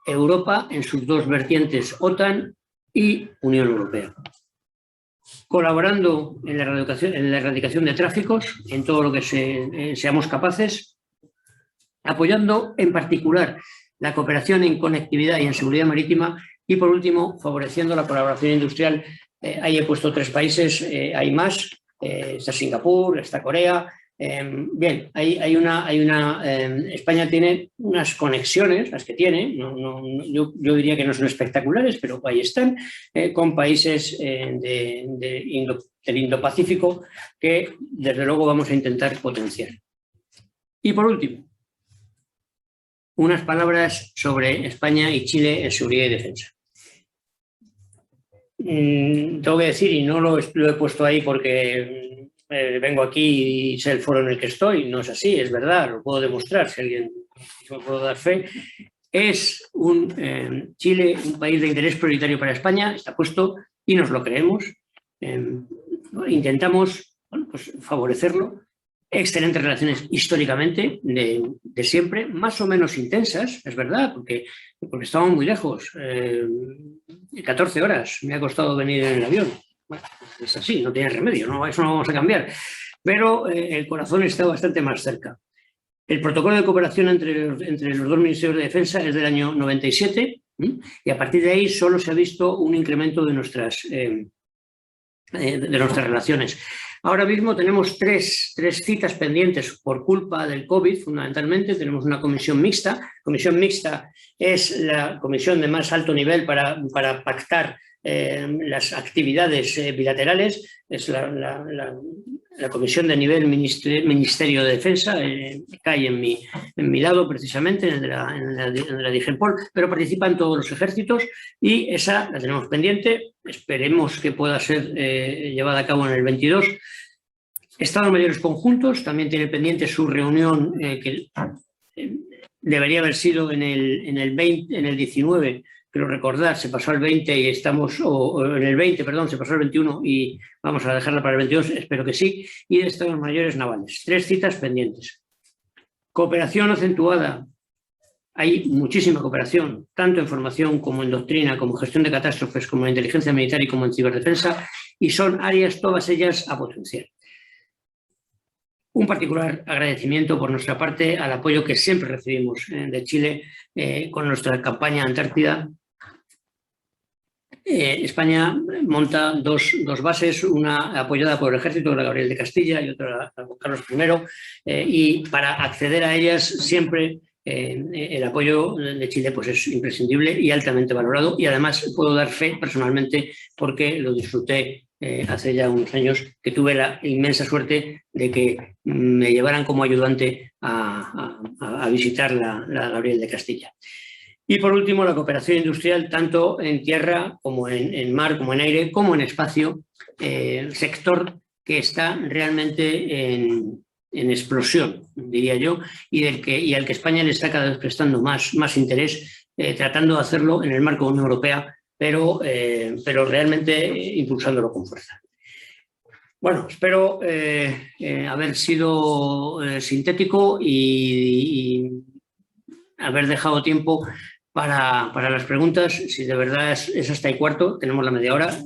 Europa en sus dos vertientes, OTAN y Unión Europea. Colaborando en la erradicación de tráficos, en todo lo que seamos capaces, apoyando en particular la cooperación en conectividad y en seguridad marítima y, por último, favoreciendo la colaboración industrial. Ahí he puesto 3 países, hay más, está Singapur, está Corea. Bien, España tiene unas conexiones, las que tiene, yo diría que no son espectaculares, pero ahí están, con países del Indo-Pacífico que desde luego vamos a intentar potenciar. Y por último, unas palabras sobre España y Chile en seguridad y defensa. Tengo que decir, y no lo he puesto ahí porque vengo aquí y sé el foro en el que estoy, no es así, es verdad, lo puedo demostrar, si alguien me puede dar fe. Es Chile un país de interés prioritario para España, está puesto y nos lo creemos. Intentamos, bueno, pues favorecerlo. Excelentes relaciones históricamente, de siempre, más o menos intensas, es verdad, porque porque estamos muy lejos. 14 horas me ha costado venir en el avión. Bueno, es así, no tiene remedio, ¿no? Eso no vamos a cambiar. Pero el corazón está bastante más cerca. El protocolo de cooperación entre los dos ministerios de defensa es del año 97 y a partir de ahí solo se ha visto un incremento de nuestras relaciones. Ahora mismo tenemos tres citas pendientes por culpa del COVID, fundamentalmente. Tenemos una comisión mixta. La comisión mixta es la comisión de más alto nivel para pactar las actividades bilaterales. Es la comisión de nivel Ministerio de Defensa, cae en mi lado precisamente, en la DIGEMPOL, pero participan todos los ejércitos y esa la tenemos pendiente. Esperemos que pueda ser llevada a cabo en el 22. Estados Mayores Conjuntos también tiene pendiente su reunión que debería haber sido en el 19, creo recordar, se pasó al 20 y estamos, o en el 20, perdón, se pasó al 21 y vamos a dejarla para el 22, espero que sí, y de Estados Mayores Navales. 3 citas pendientes. Cooperación acentuada. Hay muchísima cooperación, tanto en formación como en doctrina, como gestión de catástrofes, como en inteligencia militar y como en ciberdefensa, y son áreas todas ellas a potenciar. Un particular agradecimiento por nuestra parte al apoyo que siempre recibimos de Chile con nuestra campaña Antártida. España monta dos bases, una apoyada por el ejército, la Gabriel de Castilla, y otra por Carlos I, y para acceder a ellas siempre el apoyo de Chile pues es imprescindible y altamente valorado, y además puedo dar fe personalmente porque lo disfruté hace ya unos años, que tuve la inmensa suerte de que me llevaran como ayudante a visitar la Gabriel de Castilla. Y por último, la cooperación industrial, tanto en tierra como en mar, como en aire, como en espacio, sector que está realmente en explosión, diría yo, y al que España le está cada vez prestando más interés, tratando de hacerlo en el marco de la Unión Europea, pero realmente impulsándolo con fuerza. Bueno, espero haber sido sintético y haber dejado tiempo para las preguntas. Si de verdad es hasta y cuarto, tenemos la media hora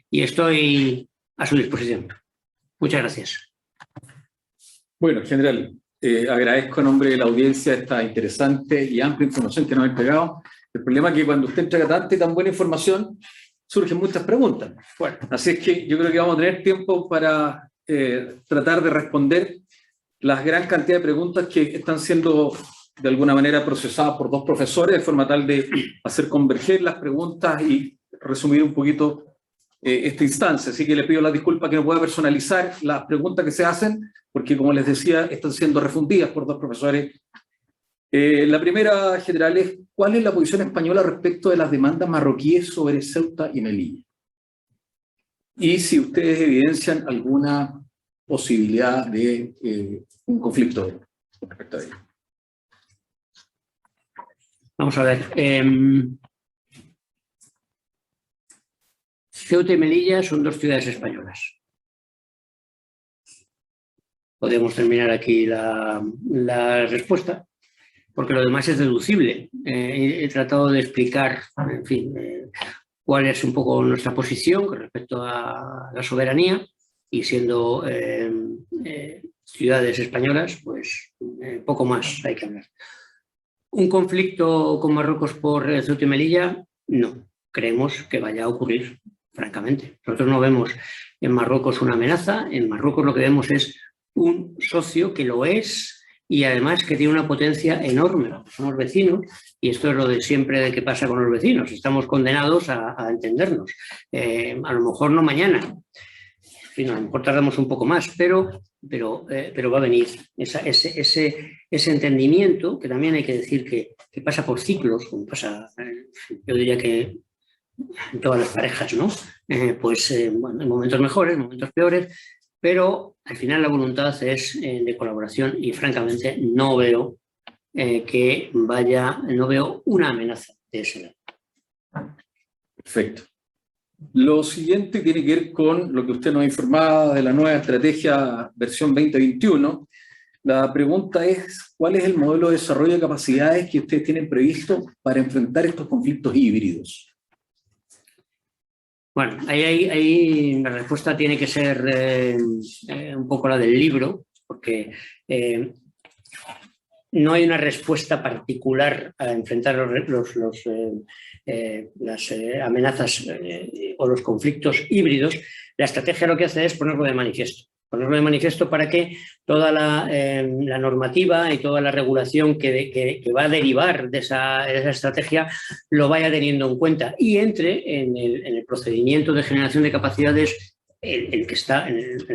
y estoy a su disposición. Muchas gracias. Bueno, general, agradezco en nombre de la audiencia esta interesante y amplia información que nos ha entregado. El problema es que cuando usted entrega tanta y tan buena información, surgen muchas preguntas. Bueno, así es que yo creo que vamos a tener tiempo para tratar de responder la gran cantidad de preguntas que están siendo de alguna manera procesadas por 2 profesores, de forma tal de hacer converger las preguntas y resumir un poquito esta instancia. Así que le pido la disculpa que no pueda personalizar las preguntas que se hacen, porque como les decía, están siendo refundidas por 2 profesores. La primera, general, es ¿cuál es la posición española respecto de las demandas marroquíes sobre Ceuta y Melilla? Y si ustedes evidencian alguna posibilidad de un conflicto respecto a ello. Vamos a ver. Ceuta y Melilla son 2 ciudades españolas. Podemos terminar aquí la respuesta, porque lo demás es deducible. He tratado de explicar, en fin, cuál es un poco nuestra posición con respecto a la soberanía, y siendo ciudades españolas, pues poco más hay que hablar. ¿Un conflicto con Marruecos por Ceuta y Melilla? No, creemos que vaya a ocurrir, francamente. Nosotros no vemos en Marruecos una amenaza, en Marruecos lo que vemos es un socio que lo es y además que tiene una potencia enorme. Somos vecinos y esto es lo de siempre de qué pasa con los vecinos. Estamos condenados a entendernos. A lo mejor no mañana, en fin, a lo mejor tardamos un poco más, pero va a venir ese entendimiento, que también hay que decir que pasa por ciclos, como pasa, yo diría que en todas las parejas, ¿no? Bueno, en momentos mejores, en momentos peores, pero al final la voluntad es de colaboración y francamente no veo no veo una amenaza de ese lado. Perfecto. Lo siguiente tiene que ver con lo que usted nos informaba de la nueva estrategia versión 2021. La pregunta es, ¿cuál es el modelo de desarrollo de capacidades que ustedes tienen previsto para enfrentar estos conflictos híbridos? Bueno, ahí la respuesta tiene que ser un poco la del libro, porque no hay una respuesta particular a enfrentar las amenazas o los conflictos híbridos. La estrategia lo que hace es ponerlo de manifiesto. Ponerlo de manifiesto para que toda la normativa y toda la regulación que va a derivar de esa estrategia lo vaya teniendo en cuenta y entre en el procedimiento de generación de capacidades el que está en el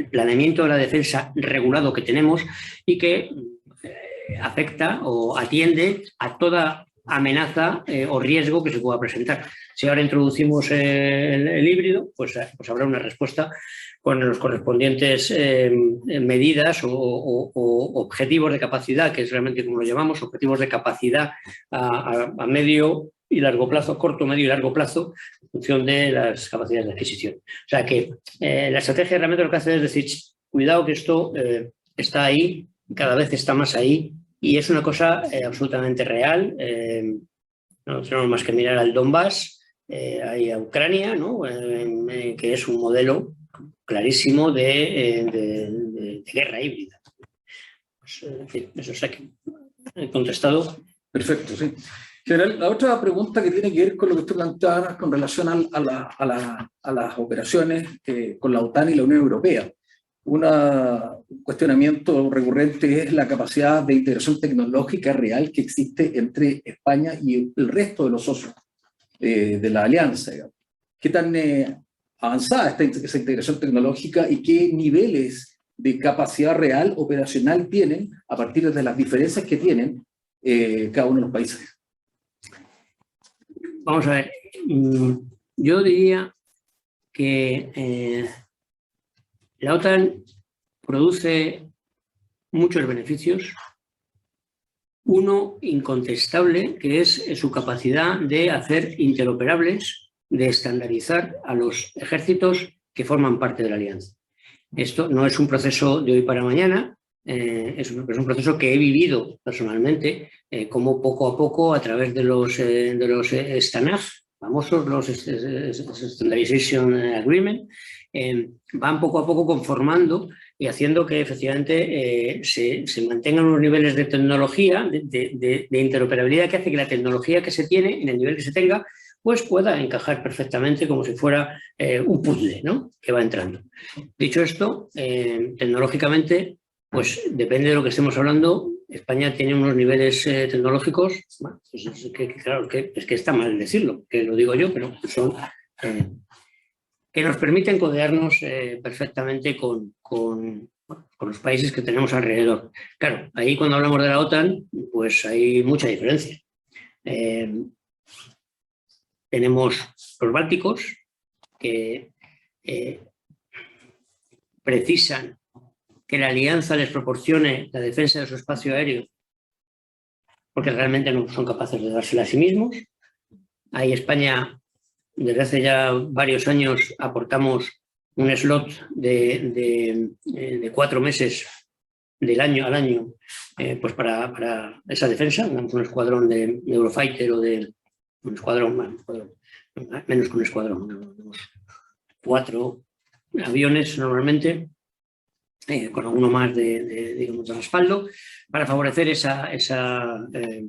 planeamiento de la defensa regulado que tenemos y que afecta o atiende a toda amenaza o riesgo que se pueda presentar. Si ahora introducimos el híbrido, pues habrá una respuesta con los correspondientes medidas o objetivos de capacidad, que es realmente como lo llamamos, objetivos de capacidad a medio y largo plazo, corto, medio y largo plazo, en función de las capacidades de adquisición. O sea que la estrategia realmente lo que hace es decir, cuidado que esto está ahí, cada vez está más ahí, y es una cosa absolutamente real. No tenemos más que mirar al Donbass, ahí a Ucrania, ¿no? Que es un modelo clarísimo de guerra híbrida. Pues, en fin, eso es aquí. He contestado. Perfecto, sí. General, la otra pregunta que tiene que ver con lo que usted planteaba con relación a las operaciones con la OTAN y la Unión Europea. Un cuestionamiento recurrente es la capacidad de integración tecnológica real que existe entre España y el resto de los socios de la alianza. Digamos. ¿Qué tan avanzada está esa integración tecnológica y qué niveles de capacidad real operacional tienen a partir de las diferencias que tienen cada uno de los países? Vamos a ver, yo diría que la OTAN produce muchos beneficios. Uno incontestable, que es su capacidad de hacer interoperables, de estandarizar a los ejércitos que forman parte de la alianza. Esto no es un proceso de hoy para mañana, es un proceso que he vivido personalmente, como poco a poco, a través de los STANAG, famosos, los Standardization Agreement, van poco a poco conformando y haciendo que efectivamente se mantengan unos niveles de tecnología, de interoperabilidad, que hace que la tecnología que se tiene, en el nivel que se tenga, pues pueda encajar perfectamente como si fuera un puzzle, ¿no? Que va entrando. Dicho esto, tecnológicamente, pues depende de lo que estemos hablando. España tiene unos niveles tecnológicos, bueno, pues claro, es que está mal decirlo, que lo digo yo, pero son que nos permiten codearnos perfectamente con los países que tenemos alrededor. Claro, ahí cuando hablamos de la OTAN, pues hay mucha diferencia. Tenemos los bálticos, que precisan que la alianza les proporcione la defensa de su espacio aéreo, porque realmente no son capaces de dársela a sí mismos. Ahí España, desde hace ya varios años, aportamos un slot de 4 meses del año al año pues para esa defensa. Damos un escuadrón de Eurofighter o de un escuadrón, menos que un escuadrón, 4 aviones normalmente, con alguno más digamos, de respaldo, para favorecer esa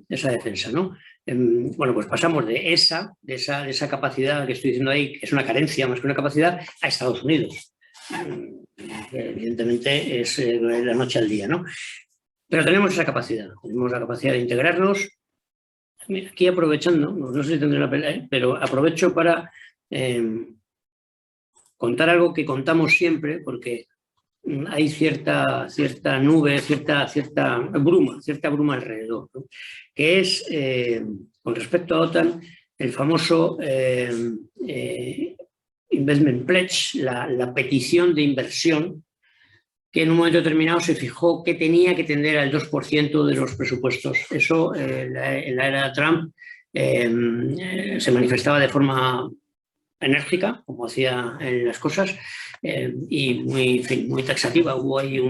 defensa, ¿no? Bueno, pues pasamos de esa capacidad que estoy diciendo ahí, que es una carencia más que una capacidad, a Estados Unidos. Evidentemente es la noche al día, ¿no? Pero tenemos esa capacidad, tenemos la capacidad de integrarnos. Aquí aprovechando, no sé si tendré la pelea, pero aprovecho para contar algo que contamos siempre, porque hay cierta nube, cierta bruma alrededor, ¿no? Que es, con respecto a OTAN, el famoso Investment Pledge, la petición de inversión, que en un momento determinado se fijó que tenía que tender al 2% de los presupuestos. Eso, en la era de Trump, se manifestaba de forma enérgica, como hacía en las cosas, y muy taxativa. Hubo ahí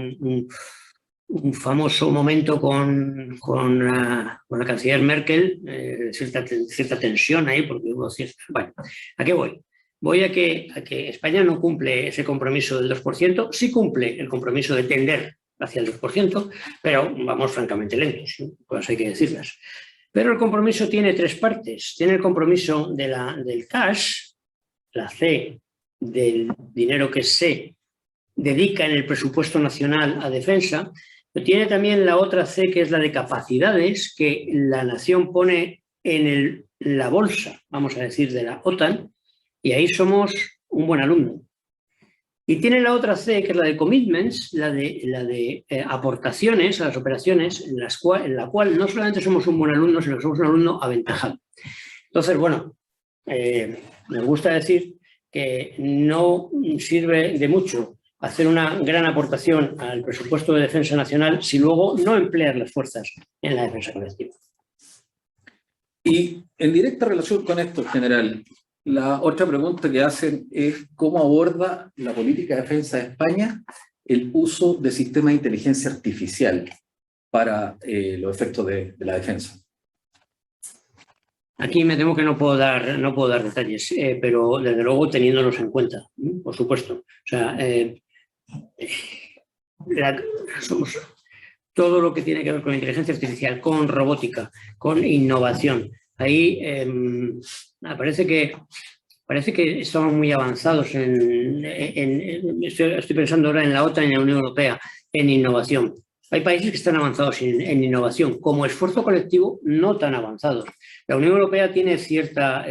un famoso momento con la canciller Merkel, cierta tensión ahí, porque hubo cierta... Bueno, ¿a qué voy? Voy a que España no cumple ese compromiso del 2%, sí cumple el compromiso de tender hacia el 2%, pero vamos francamente lentos, ¿no? Pues hay que decirlas. Pero el compromiso tiene tres partes. Tiene el compromiso del cash, la C, del dinero que se dedica en el presupuesto nacional a defensa, pero tiene también la otra C, que es la de capacidades, que la nación pone en la bolsa, vamos a decir, de la OTAN, y ahí somos un buen alumno. Y tiene la otra C, que es la de commitments, la de aportaciones a las operaciones, en la cual no solamente somos un buen alumno, sino que somos un alumno aventajado. Entonces, bueno, me gusta decir que no sirve de mucho hacer una gran aportación al presupuesto de defensa nacional si luego no empleas las fuerzas en la defensa colectiva. Y en directa relación con esto, general, la otra pregunta que hacen es cómo aborda la política de defensa de España el uso de sistemas de inteligencia artificial para los efectos de la defensa. Aquí me temo que no puedo dar detalles, pero desde luego teniéndolos en cuenta, por supuesto. O sea, somos todo lo que tiene que ver con inteligencia artificial, con robótica, con innovación. Ahí parece que estamos muy avanzados estoy pensando ahora en la OTAN y en la Unión Europea, en innovación. Hay países que están avanzados en innovación, como esfuerzo colectivo no tan avanzados. La Unión Europea tiene cierta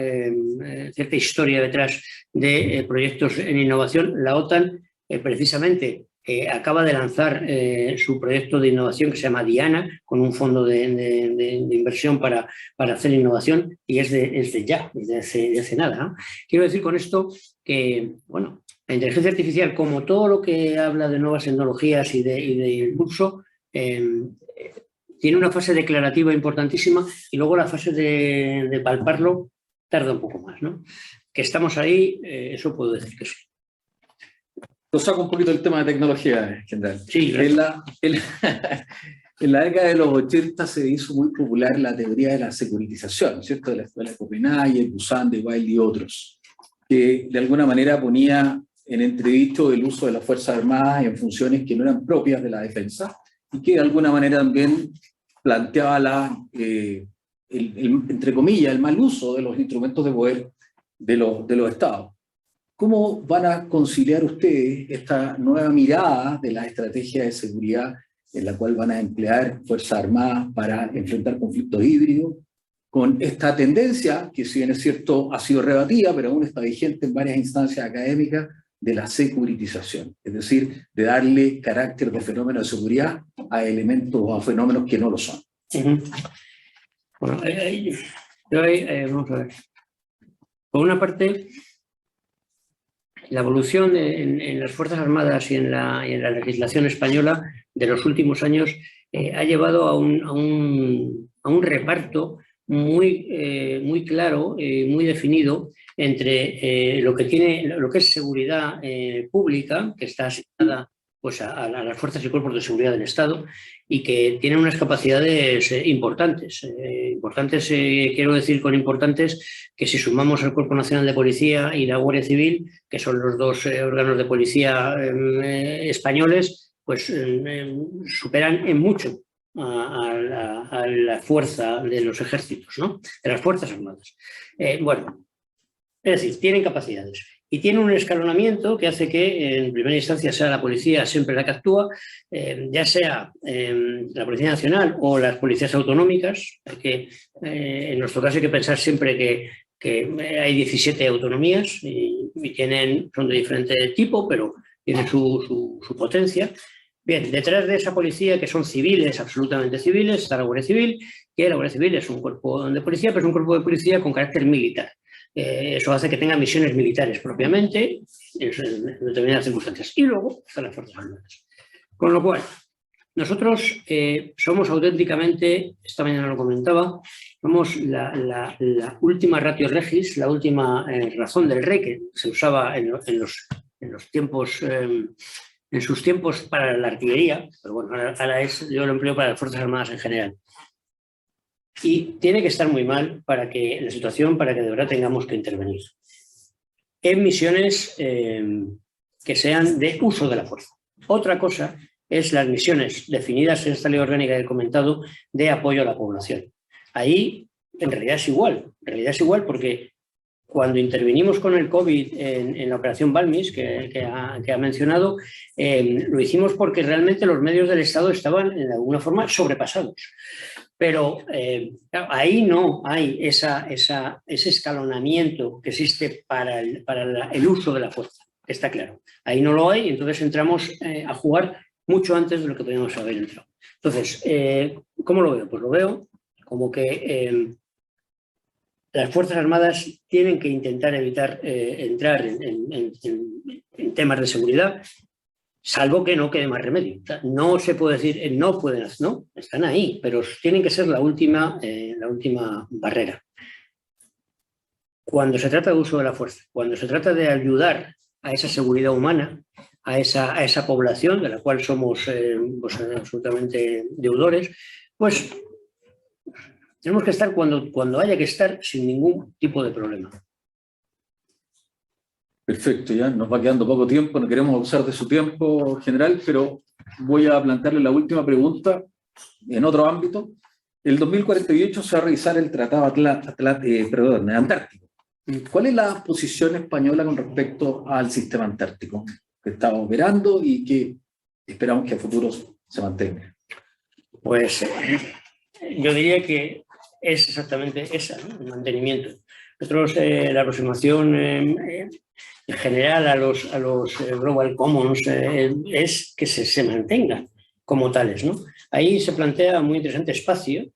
historia detrás de proyectos en innovación. La OTAN, precisamente, acaba de lanzar su proyecto de innovación que se llama Diana, con un fondo de inversión para hacer innovación, y es de ya, desde hace nada, ¿no? Quiero decir con esto que, bueno, la inteligencia artificial, como todo lo que habla de nuevas tecnologías y de impulso, tiene una fase declarativa importantísima y luego la fase de palparlo tarda un poco más, ¿no? Que estamos ahí, eso puedo decir que sí. Nos saca un poquito el tema de tecnología, general. Sí, en la década de los 80 se hizo muy popular la teoría de la securitización, ¿cierto? De la escuela de Copenhague, Busan, de Wilde y otros, que de alguna manera ponía en entredicho el uso de las Fuerzas Armadas en funciones que no eran propias de la defensa y que de alguna manera también planteaba entre comillas, el mal uso de los instrumentos de poder de los estados. ¿Cómo van a conciliar ustedes esta nueva mirada de la estrategia de seguridad en la cual van a emplear Fuerzas Armadas para enfrentar conflictos híbridos con esta tendencia, que si bien es cierto ha sido rebatida, pero aún está vigente en varias instancias académicas, de la securitización, es decir, de darle carácter de fenómeno de seguridad a elementos o a fenómenos que no lo son? Bueno, vamos a ver. Por una parte, la evolución en las Fuerzas Armadas y en la legislación española de los últimos años ha llevado a un reparto muy claro, muy definido entre lo que es seguridad pública, que está asignada pues, a las fuerzas y cuerpos de seguridad del Estado y que tienen unas capacidades importantes. Quiero decir con importantes que si sumamos al Cuerpo Nacional de Policía y la Guardia Civil, que son los dos órganos de policía españoles, pues superan en mucho a la fuerza de los ejércitos, ¿no? De las Fuerzas Armadas. Bueno, es decir, tienen capacidades y tienen un escalonamiento que hace que en primera instancia sea la policía siempre la que actúa, ya sea la Policía Nacional o las policías autonómicas, que en nuestro caso hay que pensar siempre que hay 17 autonomías y son de diferente tipo, pero tienen su potencia. Bien, detrás de esa policía, que son civiles, absolutamente civiles, está la Guardia Civil, que la Guardia Civil es un cuerpo de policía, pero es un cuerpo de policía con carácter militar. Eso hace que tenga misiones militares propiamente en determinadas circunstancias. Y luego están las Fuerzas Armadas. Con lo cual, nosotros somos auténticamente, esta mañana lo comentaba, somos la última ratio regis, la última razón del rey que se usaba en los tiempos en sus tiempos para la artillería, pero bueno, ahora yo lo empleo para las Fuerzas Armadas en general. Y tiene que estar muy mal para que la situación, para que de verdad tengamos que intervenir en misiones que sean de uso de la fuerza. Otra cosa es las misiones definidas en esta ley orgánica que he comentado de apoyo a la población. Ahí en realidad es igual porque cuando intervinimos con el COVID en la operación Balmis, que ha mencionado, lo hicimos porque realmente los medios del Estado estaban de alguna forma sobrepasados. Pero ahí no hay ese escalonamiento que existe para el uso de la fuerza, está claro. Ahí no lo hay, entonces entramos a jugar mucho antes de lo que podíamos haber entrado. Entonces, ¿cómo lo veo? Pues lo veo como que las Fuerzas Armadas tienen que intentar evitar entrar en temas de seguridad, salvo que no quede más remedio. O sea, no se puede decir, no pueden hacer, no, están ahí, pero tienen que ser la última barrera. Cuando se trata de uso de la fuerza, cuando se trata de ayudar a esa seguridad humana, a esa población de la cual somos absolutamente deudores, pues tenemos que estar cuando haya que estar sin ningún tipo de problema. Perfecto, ya nos va quedando poco tiempo, no queremos abusar de su tiempo, general, pero voy a plantearle la última pregunta en otro ámbito. El 2048 se va a revisar el Tratado Antártico. ¿Cuál es la posición española con respecto al sistema antártico que está operando y que esperamos que a futuro se mantenga? Pues yo diría que es exactamente esa, ¿no? El mantenimiento. Nosotros, la aproximación en general a los Global Commons es que se mantengan como tales, ¿no? Ahí se plantea muy interesante espacio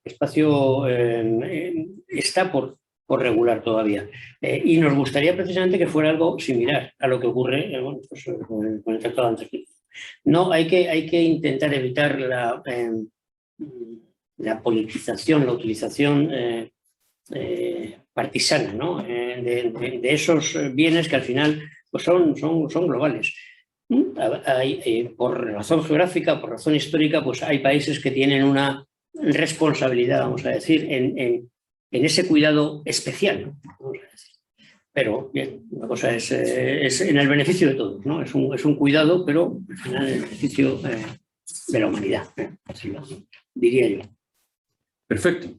está por regular todavía. Y nos gustaría precisamente que fuera algo similar a lo que ocurre con el Tratado Antártico. No, hay que intentar evitar la politización, la utilización partisana, ¿no? de esos bienes que al final pues son globales. Por razón geográfica, por razón histórica, pues hay países que tienen una responsabilidad, vamos a decir, en ese cuidado especial, ¿no? Vamos a decir. Pero bien, una cosa es en el beneficio de todos, ¿no? Es un cuidado, pero al final en el beneficio de la humanidad, así lo diría yo. Perfecto.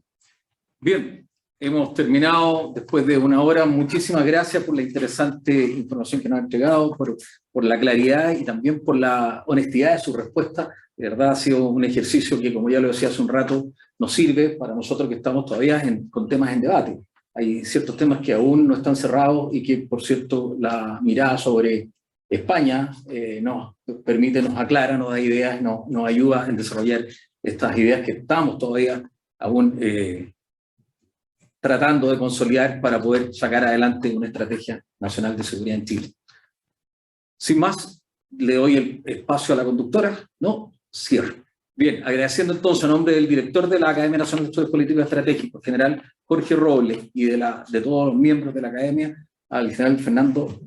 Bien, hemos terminado después de una hora. Muchísimas gracias por la interesante información que nos ha entregado, por la claridad y también por la honestidad de su respuesta. De verdad ha sido un ejercicio que, como ya lo decía hace un rato, nos sirve para nosotros que estamos todavía con temas en debate. Hay ciertos temas que aún no están cerrados y que, por cierto, la mirada sobre España nos permite, nos aclara, nos da ideas, nos ayuda en desarrollar estas ideas que estamos todavía aún tratando de consolidar para poder sacar adelante una estrategia nacional de seguridad en Chile. Sin más, le doy el espacio a la conductora. No, cierro. Bien, agradeciendo entonces en nombre del director de la Academia Nacional de Estudios Políticos y Estratégicos, general Jorge Robles, y de todos los miembros de la Academia, al general Fernando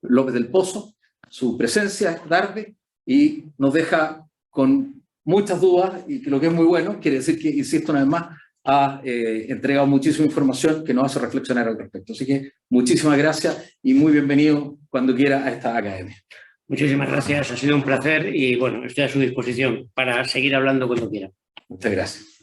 López del Pozo, su presencia esta tarde, y nos deja con muchas dudas, y que lo que es muy bueno, quiere decir que, insisto una vez más, ha entregado muchísima información que nos hace reflexionar al respecto. Así que muchísimas gracias y muy bienvenido cuando quiera a esta academia. Muchísimas gracias, ha sido un placer y bueno, estoy a su disposición para seguir hablando cuando quiera. Muchas gracias.